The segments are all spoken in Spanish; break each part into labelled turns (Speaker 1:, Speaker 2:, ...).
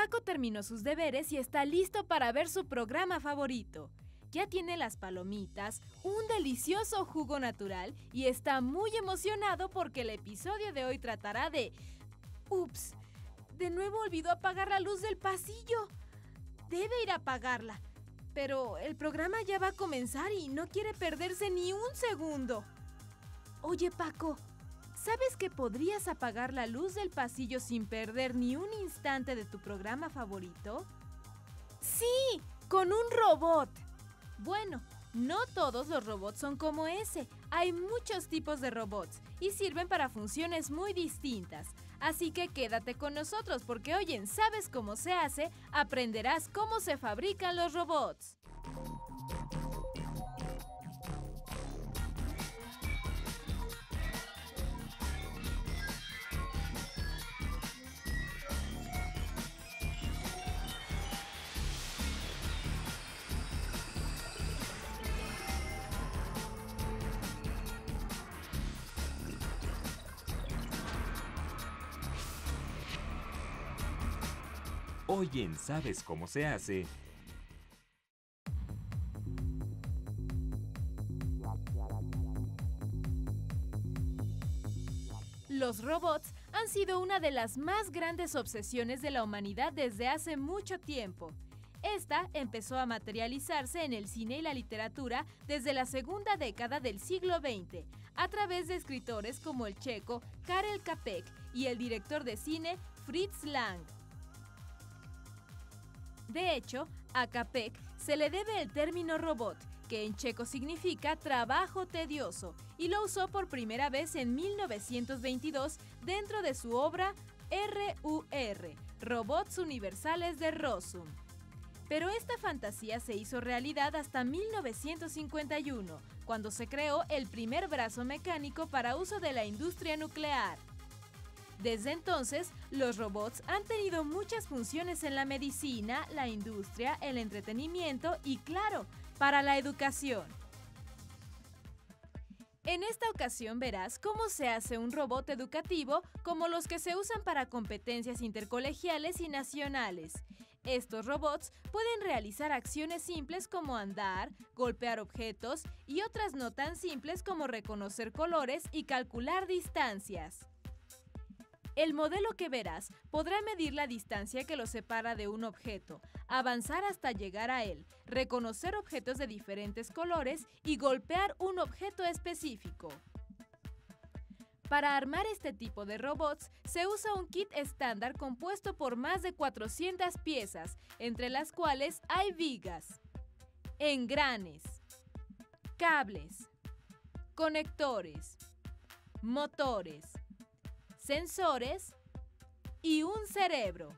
Speaker 1: Paco terminó sus deberes y está listo para ver su programa favorito. Ya tiene las palomitas, un delicioso jugo natural y está muy emocionado porque el episodio de hoy tratará de... ¡Ups! De nuevo olvidó apagar la luz del pasillo. Debe ir a apagarla. Pero el programa ya va a comenzar y no quiere perderse ni un segundo. Oye, Paco, ¿sabes que podrías apagar la luz del pasillo sin perder ni un instante de tu programa favorito? ¡Sí! ¡Con un robot! Bueno, no todos los robots son como ese. Hay muchos tipos de robots y sirven para funciones muy distintas. Así que quédate con nosotros porque hoy en ¿Sabes cómo se hace? Aprenderás cómo se fabrican los robots.
Speaker 2: Hoy en ¿Sabes cómo se hace?
Speaker 1: Los robots han sido una de las más grandes obsesiones de la humanidad desde hace mucho tiempo. Esta empezó a materializarse en el cine y la literatura desde la segunda década del siglo XX, a través de escritores como el checo Karel Čapek y el director de cine Fritz Lang. De hecho, a Čapek se le debe el término robot, que en checo significa trabajo tedioso, y lo usó por primera vez en 1922 dentro de su obra RUR, Robots Universales de Rossum. Pero esta fantasía se hizo realidad hasta 1951, cuando se creó el primer brazo mecánico para uso de la industria nuclear. Desde entonces, los robots han tenido muchas funciones en la medicina, la industria, el entretenimiento y, claro, para la educación. En esta ocasión verás cómo se hace un robot educativo como los que se usan para competencias intercolegiales y nacionales. Estos robots pueden realizar acciones simples como andar, golpear objetos y otras no tan simples como reconocer colores y calcular distancias. El modelo que verás podrá medir la distancia que lo separa de un objeto, avanzar hasta llegar a él, reconocer objetos de diferentes colores y golpear un objeto específico. Para armar este tipo de robots, se usa un kit estándar compuesto por más de 400 piezas, entre las cuales hay vigas, engranes, cables, conectores, motores, sensores y un cerebro.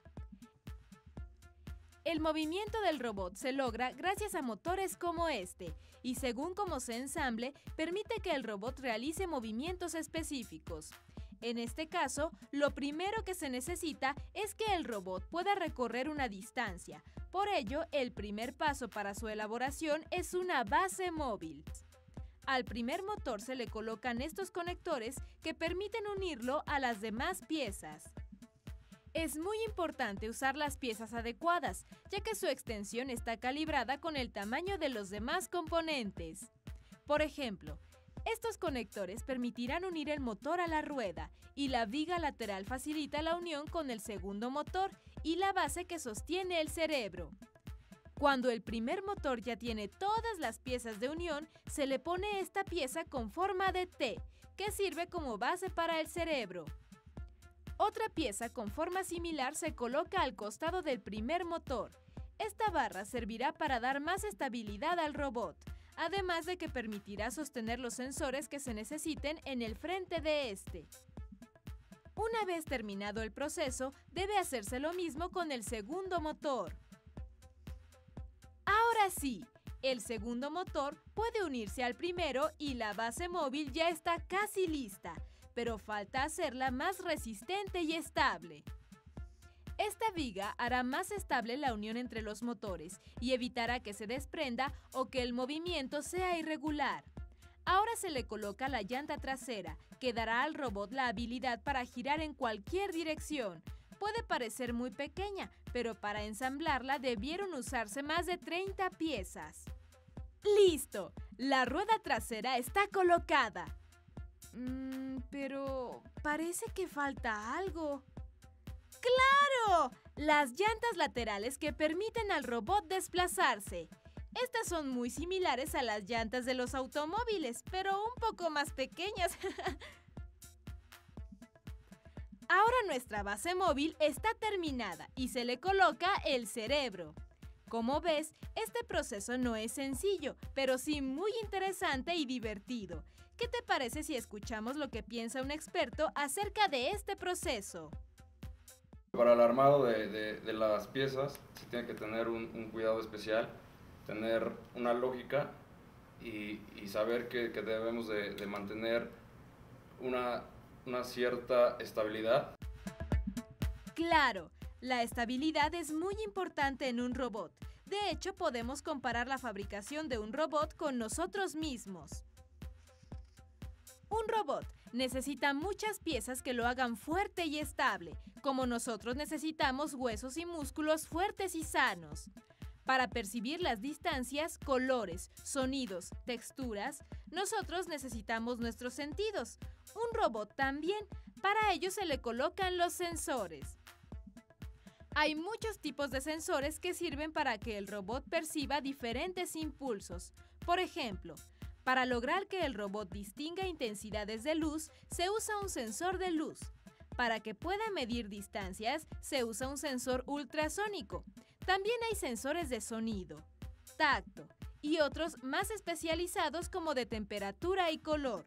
Speaker 1: El movimiento del robot se logra gracias a motores como este, y según cómo se ensamble, permite que el robot realice movimientos específicos. En este caso, lo primero que se necesita es que el robot pueda recorrer una distancia. Por ello, el primer paso para su elaboración es una base móvil. Al primer motor se le colocan estos conectores que permiten unirlo a las demás piezas. Es muy importante usar las piezas adecuadas, ya que su extensión está calibrada con el tamaño de los demás componentes. Por ejemplo, estos conectores permitirán unir el motor a la rueda y la viga lateral facilita la unión con el segundo motor y la base que sostiene el cerebro. Cuando el primer motor ya tiene todas las piezas de unión, se le pone esta pieza con forma de T, que sirve como base para el cerebro. Otra pieza con forma similar se coloca al costado del primer motor. Esta barra servirá para dar más estabilidad al robot, además de que permitirá sostener los sensores que se necesiten en el frente de este. Una vez terminado el proceso, debe hacerse lo mismo con el segundo motor. Ahora sí, el segundo motor puede unirse al primero y la base móvil ya está casi lista, pero falta hacerla más resistente y estable. Esta viga hará más estable la unión entre los motores y evitará que se desprenda o que el movimiento sea irregular. Ahora se le coloca la llanta trasera, que dará al robot la habilidad para girar en cualquier dirección. Puede parecer muy pequeña, pero para ensamblarla debieron usarse más de 30 piezas. ¡Listo! La rueda trasera está colocada. Pero parece que falta algo. ¡Claro! Las llantas laterales que permiten al robot desplazarse. Estas son muy similares a las llantas de los automóviles, pero un poco más pequeñas. Ahora nuestra base móvil está terminada y se le coloca el cerebro. Como ves, este proceso no es sencillo, pero sí muy interesante y divertido. ¿Qué te parece si escuchamos lo que piensa un experto acerca de este proceso?
Speaker 3: Para el armado de las piezas se tiene que tener un cuidado especial, tener una lógica y saber que debemos de mantener una cierta estabilidad.
Speaker 1: Claro, la estabilidad es muy importante en un robot. De hecho, podemos comparar la fabricación de un robot con nosotros mismos. Un robot necesita muchas piezas que lo hagan fuerte y estable, como nosotros necesitamos huesos y músculos fuertes y sanos. Para percibir las distancias, colores, sonidos, texturas, nosotros necesitamos nuestros sentidos. Un robot también, para ello se le colocan los sensores. Hay muchos tipos de sensores que sirven para que el robot perciba diferentes impulsos. Por ejemplo, para lograr que el robot distinga intensidades de luz, se usa un sensor de luz. Para que pueda medir distancias, se usa un sensor ultrasónico. También hay sensores de sonido, tacto y otros más especializados como de temperatura y color.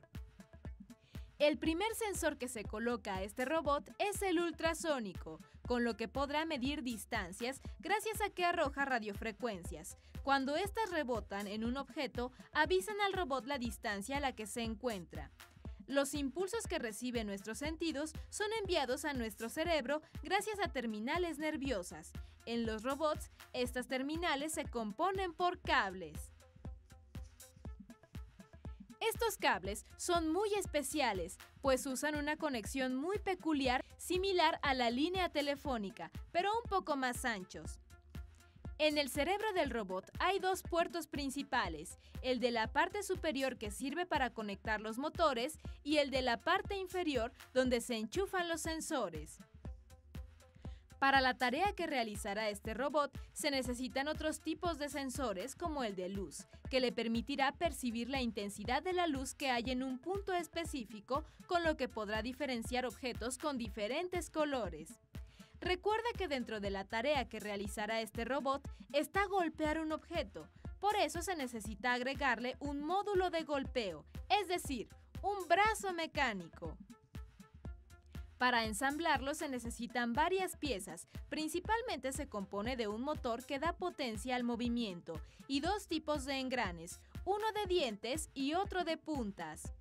Speaker 1: El primer sensor que se coloca a este robot es el ultrasónico, con lo que podrá medir distancias gracias a que arroja radiofrecuencias. Cuando estas rebotan en un objeto, avisan al robot la distancia a la que se encuentra. Los impulsos que reciben nuestros sentidos son enviados a nuestro cerebro gracias a terminales nerviosas. En los robots, estas terminales se componen por cables. Estos cables son muy especiales, pues usan una conexión muy peculiar, similar a la línea telefónica, pero un poco más anchos. En el cerebro del robot hay dos puertos principales, el de la parte superior que sirve para conectar los motores y el de la parte inferior donde se enchufan los sensores. Para la tarea que realizará este robot, se necesitan otros tipos de sensores como el de luz, que le permitirá percibir la intensidad de la luz que hay en un punto específico, con lo que podrá diferenciar objetos con diferentes colores. Recuerda que dentro de la tarea que realizará este robot está golpear un objeto, por eso se necesita agregarle un módulo de golpeo, es decir, un brazo mecánico. Para ensamblarlo se necesitan varias piezas, principalmente se compone de un motor que da potencia al movimiento y dos tipos de engranes, uno de dientes y otro de puntas.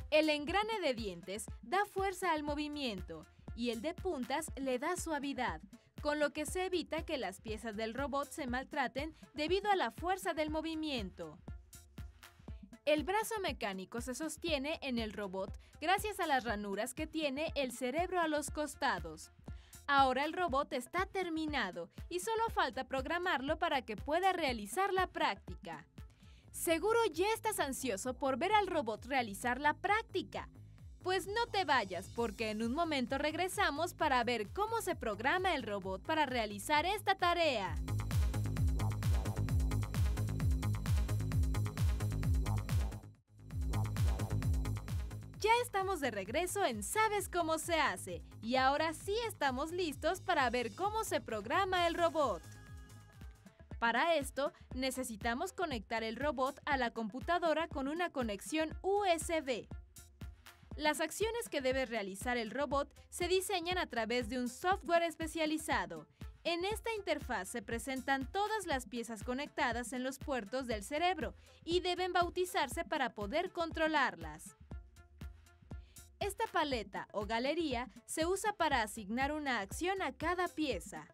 Speaker 1: El engrane de dientes da fuerza al movimiento y el de puntas le da suavidad, con lo que se evita que las piezas del robot se maltraten debido a la fuerza del movimiento. El brazo mecánico se sostiene en el robot gracias a las ranuras que tiene el cerebro a los costados. Ahora el robot está terminado y solo falta programarlo para que pueda realizar la práctica. Seguro ya estás ansioso por ver al robot realizar la práctica. Pues no te vayas, porque en un momento regresamos para ver cómo se programa el robot para realizar esta tarea. Ya estamos de regreso en ¿Sabes cómo se hace? Y ahora sí estamos listos para ver cómo se programa el robot. Para esto, necesitamos conectar el robot a la computadora con una conexión USB. Las acciones que debe realizar el robot se diseñan a través de un software especializado. En esta interfaz se presentan todas las piezas conectadas en los puertos del cerebro y deben bautizarse para poder controlarlas. Esta paleta o galería se usa para asignar una acción a cada pieza.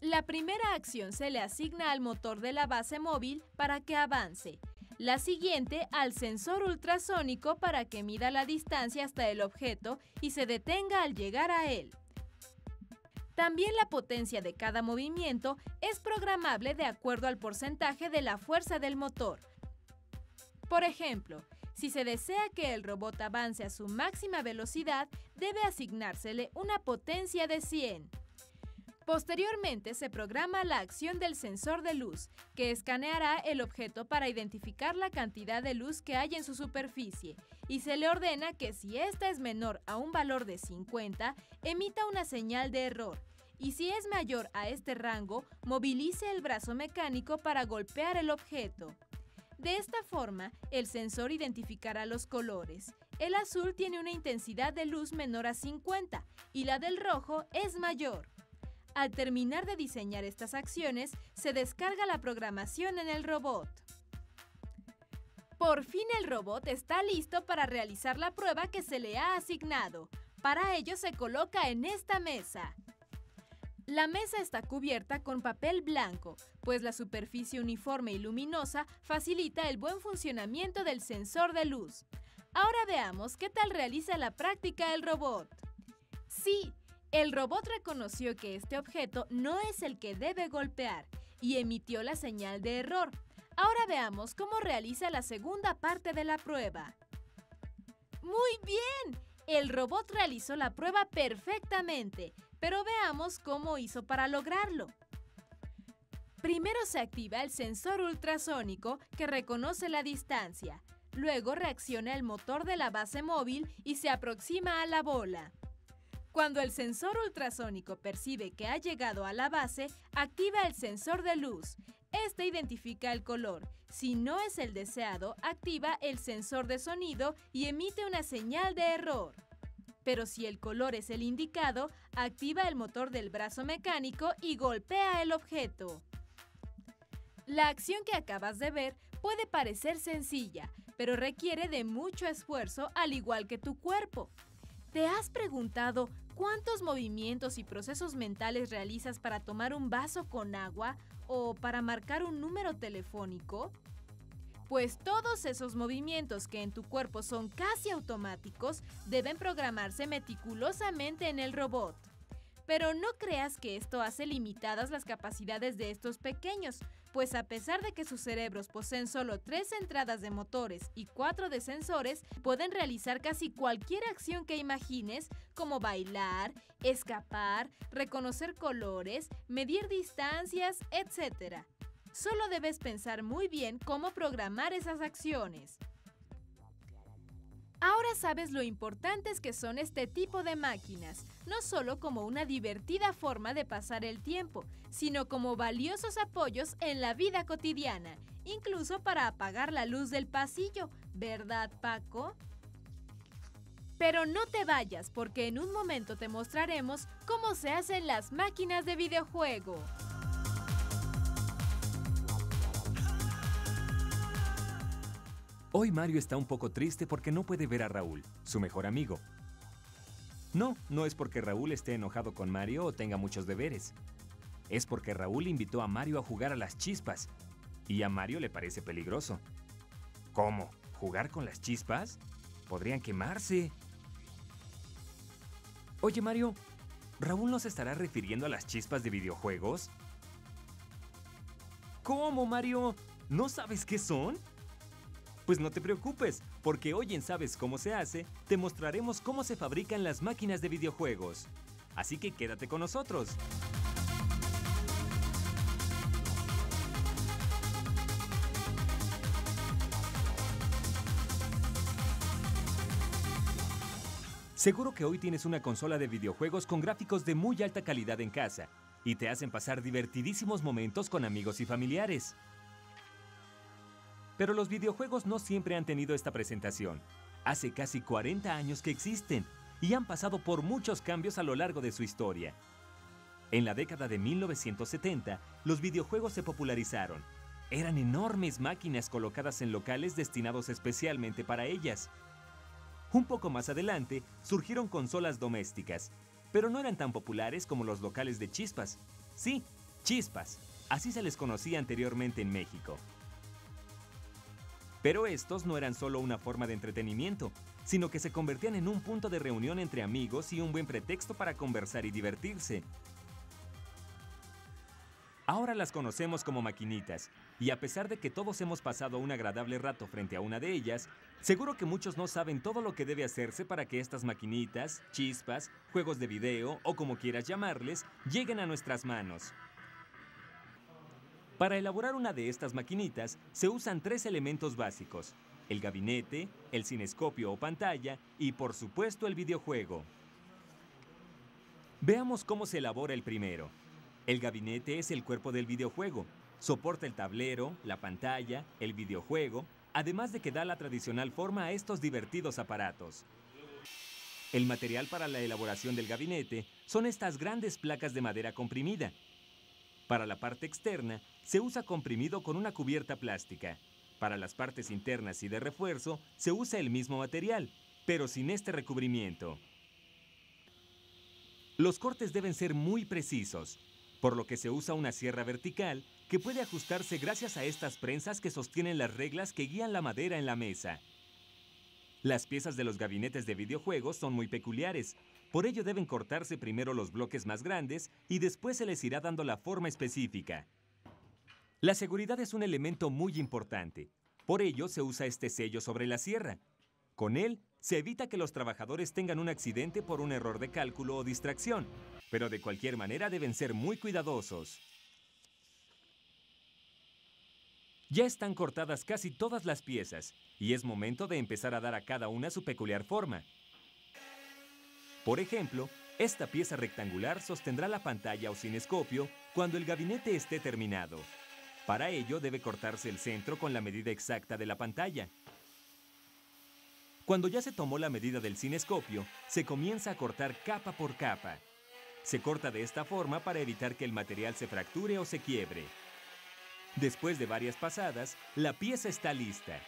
Speaker 1: La primera acción se le asigna al motor de la base móvil para que avance. La siguiente al sensor ultrasónico para que mida la distancia hasta el objeto y se detenga al llegar a él. También la potencia de cada movimiento es programable de acuerdo al porcentaje de la fuerza del motor. Por ejemplo, si se desea que el robot avance a su máxima velocidad, debe asignársele una potencia de 100. Posteriormente se programa la acción del sensor de luz, que escaneará el objeto para identificar la cantidad de luz que hay en su superficie, y se le ordena que si esta es menor a un valor de 50, emita una señal de error, y si es mayor a este rango, movilice el brazo mecánico para golpear el objeto. De esta forma, el sensor identificará los colores. El azul tiene una intensidad de luz menor a 50 y la del rojo es mayor. Al terminar de diseñar estas acciones, se descarga la programación en el robot. Por fin el robot está listo para realizar la prueba que se le ha asignado. Para ello se coloca en esta mesa. La mesa está cubierta con papel blanco, pues la superficie uniforme y luminosa facilita el buen funcionamiento del sensor de luz. Ahora veamos qué tal realiza la práctica el robot. Sí, el robot reconoció que este objeto no es el que debe golpear y emitió la señal de error. Ahora veamos cómo realiza la segunda parte de la prueba. ¡Muy bien! El robot realizó la prueba perfectamente, pero veamos cómo hizo para lograrlo. Primero se activa el sensor ultrasónico que reconoce la distancia. Luego reacciona el motor de la base móvil y se aproxima a la bola. Cuando el sensor ultrasónico percibe que ha llegado a la base, activa el sensor de luz. Este identifica el color. Si no es el deseado, activa el sensor de sonido y emite una señal de error. Pero si el color es el indicado, activa el motor del brazo mecánico y golpea el objeto. La acción que acabas de ver puede parecer sencilla, pero requiere de mucho esfuerzo al igual que tu cuerpo. ¿Te has preguntado cuántos movimientos y procesos mentales realizas para tomar un vaso con agua o para marcar un número telefónico? Pues todos esos movimientos que en tu cuerpo son casi automáticos deben programarse meticulosamente en el robot. Pero no creas que esto hace limitadas las capacidades de estos pequeños, pues a pesar de que sus cerebros poseen solo 3 entradas de motores y 4 de sensores, pueden realizar casi cualquier acción que imagines, como bailar, escapar, reconocer colores, medir distancias, etc. Solo debes pensar muy bien cómo programar esas acciones. Ahora sabes lo importantes que son este tipo de máquinas, no solo como una divertida forma de pasar el tiempo, sino como valiosos apoyos en la vida cotidiana, incluso para apagar la luz del pasillo, ¿verdad, Paco? Pero no te vayas, porque en un momento te mostraremos cómo se hacen las máquinas de videojuego.
Speaker 2: Hoy Mario está un poco triste porque no puede ver a Raúl, su mejor amigo. No es porque Raúl esté enojado con Mario o tenga muchos deberes. Es porque Raúl invitó a Mario a jugar a las chispas y a Mario le parece peligroso. ¿Cómo? ¿Jugar con las chispas? Podrían quemarse. Oye Mario, ¿Raúl no se estará refiriendo a las chispas de videojuegos? ¿Cómo, Mario? ¿No sabes qué son? Pues no te preocupes, porque hoy en Sabes Cómo Se Hace, te mostraremos cómo se fabrican las máquinas de videojuegos. Así que quédate con nosotros. Seguro que hoy tienes una consola de videojuegos con gráficos de muy alta calidad en casa y te hacen pasar divertidísimos momentos con amigos y familiares. Pero los videojuegos no siempre han tenido esta presentación. Hace casi 40 años que existen y han pasado por muchos cambios a lo largo de su historia. En la década de 1970, los videojuegos se popularizaron. Eran enormes máquinas colocadas en locales destinados especialmente para ellas. Un poco más adelante, surgieron consolas domésticas, pero no eran tan populares como los locales de chispas. Sí, chispas, así se les conocía anteriormente en México. Pero estos no eran solo una forma de entretenimiento, sino que se convertían en un punto de reunión entre amigos y un buen pretexto para conversar y divertirse. Ahora las conocemos como maquinitas, y a pesar de que todos hemos pasado un agradable rato frente a una de ellas, seguro que muchos no saben todo lo que debe hacerse para que estas maquinitas, chispas, juegos de video o como quieras llamarles, lleguen a nuestras manos. Para elaborar una de estas maquinitas se usan 3 elementos básicos: el gabinete, el cinescopio o pantalla y por supuesto el videojuego. Veamos cómo se elabora el primero. El gabinete es el cuerpo del videojuego. Soporta el tablero, la pantalla, el videojuego, además de que da la tradicional forma a estos divertidos aparatos. El material para la elaboración del gabinete son estas grandes placas de madera comprimida. Para la parte externa, se usa comprimido con una cubierta plástica. Para las partes internas y de refuerzo, se usa el mismo material, pero sin este recubrimiento. Los cortes deben ser muy precisos, por lo que se usa una sierra vertical que puede ajustarse gracias a estas prensas que sostienen las reglas que guían la madera en la mesa. Las piezas de los gabinetes de videojuegos son muy peculiares, por ello deben cortarse primero los bloques más grandes y después se les irá dando la forma específica. La seguridad es un elemento muy importante, por ello se usa este sello sobre la sierra. Con él se evita que los trabajadores tengan un accidente por un error de cálculo o distracción, pero de cualquier manera deben ser muy cuidadosos. Ya están cortadas casi todas las piezas y es momento de empezar a dar a cada una su peculiar forma. Por ejemplo, esta pieza rectangular sostendrá la pantalla o cinescopio cuando el gabinete esté terminado. Para ello debe cortarse el centro con la medida exacta de la pantalla. Cuando ya se tomó la medida del cinescopio, se comienza a cortar capa por capa. Se corta de esta forma para evitar que el material se fracture o se quiebre. Después de varias pasadas, la pieza está lista.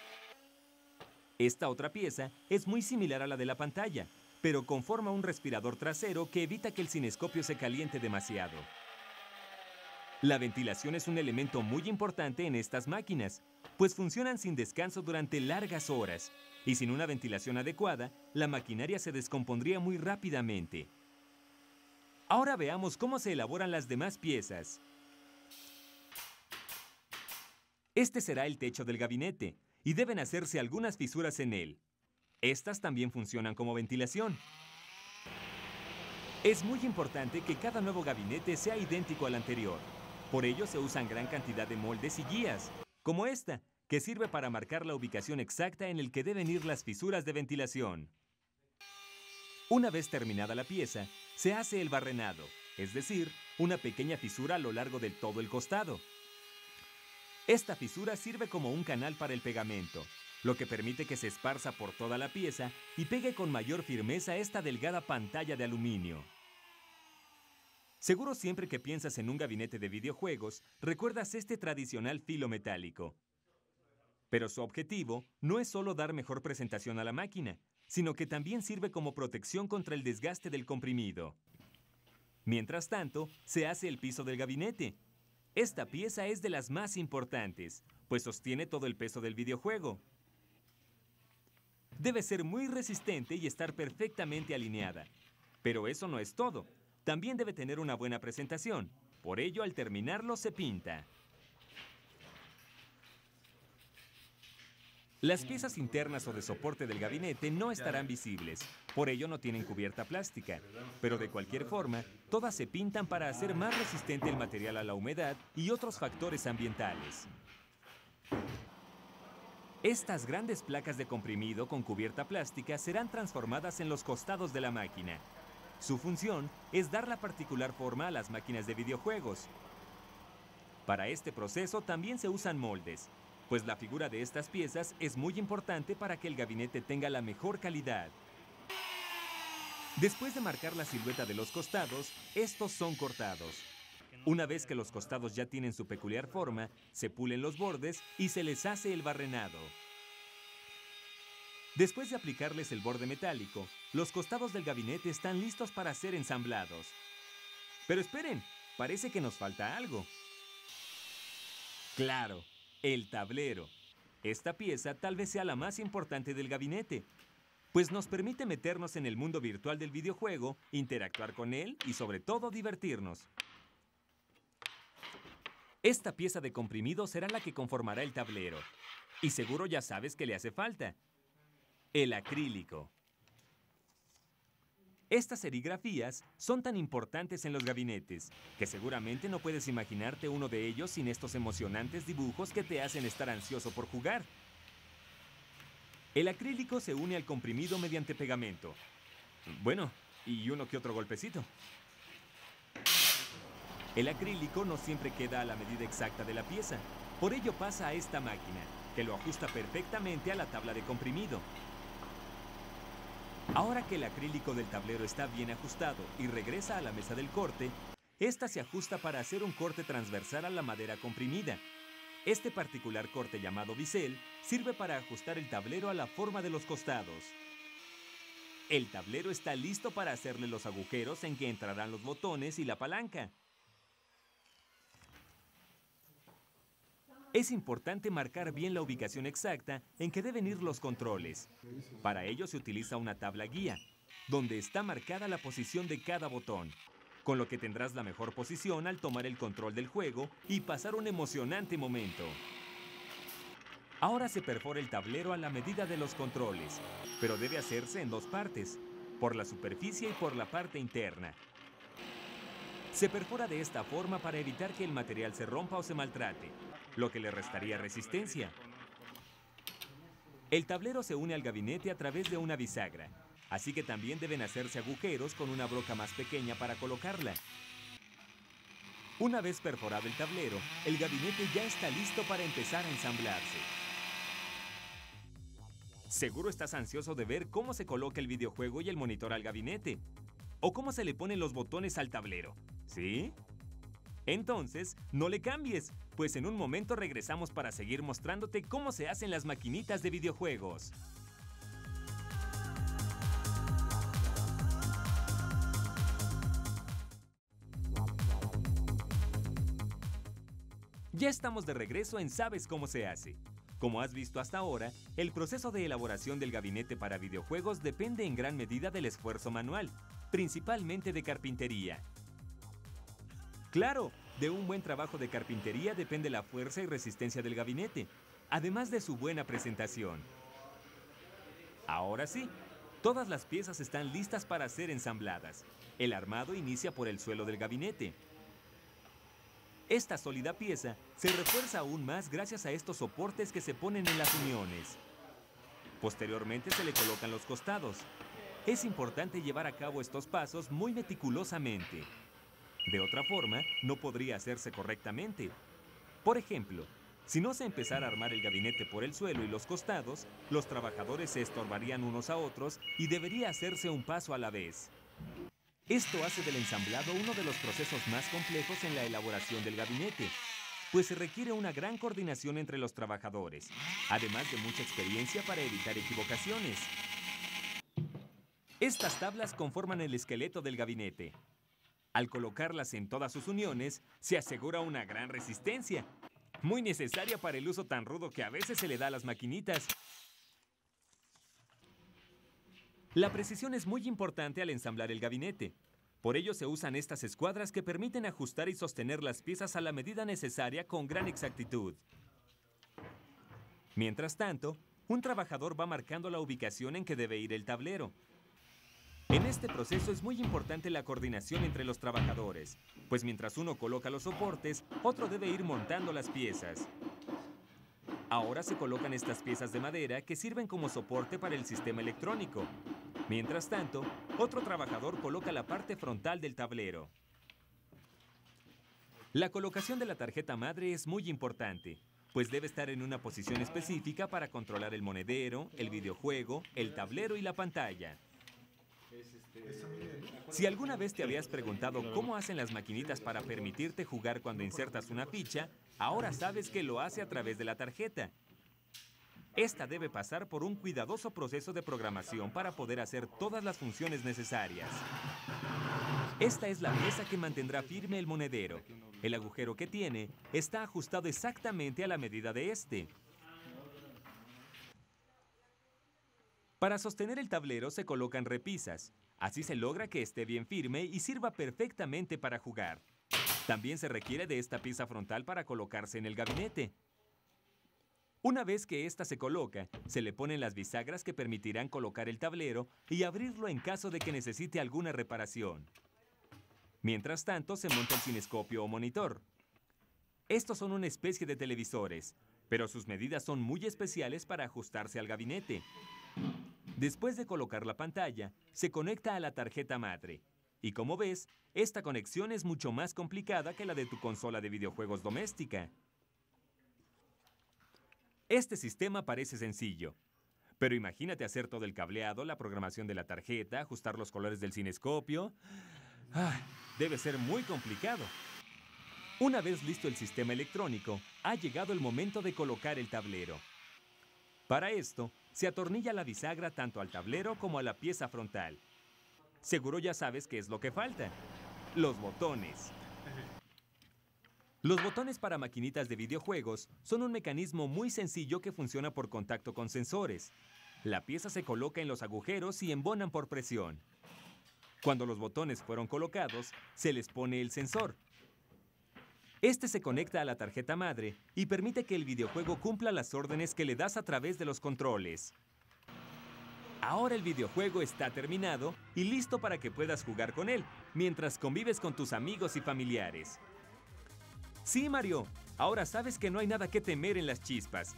Speaker 2: Esta otra pieza es muy similar a la de la pantalla, pero conforma un respirador trasero que evita que el cinescopio se caliente demasiado. La ventilación es un elemento muy importante en estas máquinas, pues funcionan sin descanso durante largas horas, y sin una ventilación adecuada, la maquinaria se descompondría muy rápidamente. Ahora veamos cómo se elaboran las demás piezas. Este será el techo del gabinete, y deben hacerse algunas fisuras en él. Estas también funcionan como ventilación. Es muy importante que cada nuevo gabinete sea idéntico al anterior. Por ello se usan gran cantidad de moldes y guías, como esta, que sirve para marcar la ubicación exacta en el que deben ir las fisuras de ventilación. Una vez terminada la pieza, se hace el barrenado, es decir, una pequeña fisura a lo largo de todo el costado. Esta fisura sirve como un canal para el pegamento, lo que permite que se esparza por toda la pieza y pegue con mayor firmeza esta delgada pantalla de aluminio. Seguro siempre que piensas en un gabinete de videojuegos, recuerdas este tradicional filo metálico. Pero su objetivo no es solo dar mejor presentación a la máquina, sino que también sirve como protección contra el desgaste del comprimido. Mientras tanto, se hace el piso del gabinete. Esta pieza es de las más importantes, pues sostiene todo el peso del videojuego. Debe ser muy resistente y estar perfectamente alineada. Pero eso no es todo. También debe tener una buena presentación. Por ello, al terminarlo, se pinta. Las piezas internas o de soporte del gabinete no estarán visibles, por ello no tienen cubierta plástica, pero de cualquier forma, todas se pintan para hacer más resistente el material a la humedad y otros factores ambientales. Estas grandes placas de comprimido con cubierta plástica serán transformadas en los costados de la máquina. Su función es dar la particular forma a las máquinas de videojuegos. Para este proceso también se usan moldes, pues la figura de estas piezas es muy importante para que el gabinete tenga la mejor calidad. Después de marcar la silueta de los costados, estos son cortados. Una vez que los costados ya tienen su peculiar forma, se pulen los bordes y se les hace el barrenado. Después de aplicarles el borde metálico, los costados del gabinete están listos para ser ensamblados. Pero esperen, parece que nos falta algo. Claro, el tablero. Esta pieza tal vez sea la más importante del gabinete, pues nos permite meternos en el mundo virtual del videojuego, interactuar con él y sobre todo divertirnos. Esta pieza de comprimido será la que conformará el tablero. Y seguro ya sabes que le hace falta: el acrílico. Estas serigrafías son tan importantes en los gabinetes que seguramente no puedes imaginarte uno de ellos sin estos emocionantes dibujos que te hacen estar ansioso por jugar. El acrílico se une al comprimido mediante pegamento. Bueno, y uno que otro golpecito. El acrílico no siempre queda a la medida exacta de la pieza. Por ello pasa a esta máquina, que lo ajusta perfectamente a la tabla de comprimido. Ahora que el acrílico del tablero está bien ajustado y regresa a la mesa del corte, esta se ajusta para hacer un corte transversal a la madera comprimida. Este particular corte llamado bisel sirve para ajustar el tablero a la forma de los costados. El tablero está listo para hacerle los agujeros en que entrarán los botones y la palanca. Es importante marcar bien la ubicación exacta en que deben ir los controles. Para ello se utiliza una tabla guía, donde está marcada la posición de cada botón, con lo que tendrás la mejor posición al tomar el control del juego y pasar un emocionante momento. Ahora se perfora el tablero a la medida de los controles, pero debe hacerse en dos partes, por la superficie y por la parte interna. Se perfora de esta forma para evitar que el material se rompa o se maltrate, lo que le restaría resistencia. El tablero se une al gabinete a través de una bisagra, así que también deben hacerse agujeros con una broca más pequeña para colocarla. Una vez perforado el tablero, el gabinete ya está listo para empezar a ensamblarse. Seguro estás ansioso de ver cómo se coloca el videojuego y el monitor al gabinete, o cómo se le ponen los botones al tablero, ¿sí? Entonces, no le cambies, pues en un momento regresamos para seguir mostrándote cómo se hacen las maquinitas de videojuegos. Ya estamos de regreso en Sabes Cómo Se Hace. Como has visto hasta ahora, el proceso de elaboración del gabinete para videojuegos depende en gran medida del esfuerzo manual, principalmente de carpintería. Claro, de un buen trabajo de carpintería depende la fuerza y resistencia del gabinete, además de su buena presentación. Ahora sí, todas las piezas están listas para ser ensambladas. El armado inicia por el suelo del gabinete. Esta sólida pieza se refuerza aún más gracias a estos soportes que se ponen en las uniones. Posteriormente se le colocan los costados. Es importante llevar a cabo estos pasos muy meticulosamente. De otra forma, no podría hacerse correctamente. Por ejemplo, si no se empezara a armar el gabinete por el suelo y los costados, los trabajadores se estorbarían unos a otros y debería hacerse un paso a la vez. Esto hace del ensamblado uno de los procesos más complejos en la elaboración del gabinete, pues se requiere una gran coordinación entre los trabajadores, además de mucha experiencia para evitar equivocaciones. Estas tablas conforman el esqueleto del gabinete. Al colocarlas en todas sus uniones, se asegura una gran resistencia, muy necesaria para el uso tan rudo que a veces se le da a las maquinitas. La precisión es muy importante al ensamblar el gabinete. Por ello se usan estas escuadras que permiten ajustar y sostener las piezas a la medida necesaria con gran exactitud. Mientras tanto, un trabajador va marcando la ubicación en que debe ir el tablero. En este proceso es muy importante la coordinación entre los trabajadores, pues mientras uno coloca los soportes, otro debe ir montando las piezas. Ahora se colocan estas piezas de madera que sirven como soporte para el sistema electrónico. Mientras tanto, otro trabajador coloca la parte frontal del tablero. La colocación de la tarjeta madre es muy importante, pues debe estar en una posición específica para controlar el monedero, el videojuego, el tablero y la pantalla. Si alguna vez te habías preguntado cómo hacen las maquinitas para permitirte jugar cuando insertas una ficha, ahora sabes que lo hace a través de la tarjeta. Esta debe pasar por un cuidadoso proceso de programación para poder hacer todas las funciones necesarias. Esta es la pieza que mantendrá firme el monedero. El agujero que tiene está ajustado exactamente a la medida de este. Para sostener el tablero se colocan repisas. Así se logra que esté bien firme y sirva perfectamente para jugar. También se requiere de esta pieza frontal para colocarse en el gabinete. Una vez que ésta se coloca, se le ponen las bisagras que permitirán colocar el tablero y abrirlo en caso de que necesite alguna reparación. Mientras tanto, se monta el cinescopio o monitor. Estos son una especie de televisores, pero sus medidas son muy especiales para ajustarse al gabinete. Después de colocar la pantalla, se conecta a la tarjeta madre. Y como ves, esta conexión es mucho más complicada que la de tu consola de videojuegos doméstica. Este sistema parece sencillo, pero imagínate hacer todo el cableado, la programación de la tarjeta, ajustar los colores del cinescopio. Debe ser muy complicado. Una vez listo el sistema electrónico, ha llegado el momento de colocar el tablero. Para esto, se atornilla la bisagra tanto al tablero como a la pieza frontal. Seguro ya sabes qué es lo que falta: los botones. Los botones para maquinitas de videojuegos son un mecanismo muy sencillo que funciona por contacto con sensores. La pieza se coloca en los agujeros y embonan por presión. Cuando los botones fueron colocados, se les pone el sensor. Este se conecta a la tarjeta madre y permite que el videojuego cumpla las órdenes que le das a través de los controles. Ahora el videojuego está terminado y listo para que puedas jugar con él, mientras convives con tus amigos y familiares. Sí, Mario, ahora sabes que no hay nada que temer en las chispas.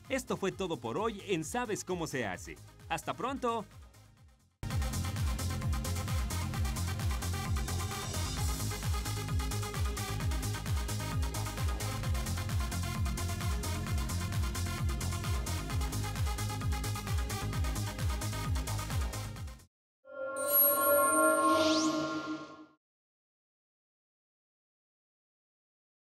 Speaker 2: Esto fue todo por hoy en Sabes Cómo Se Hace. ¡Hasta pronto!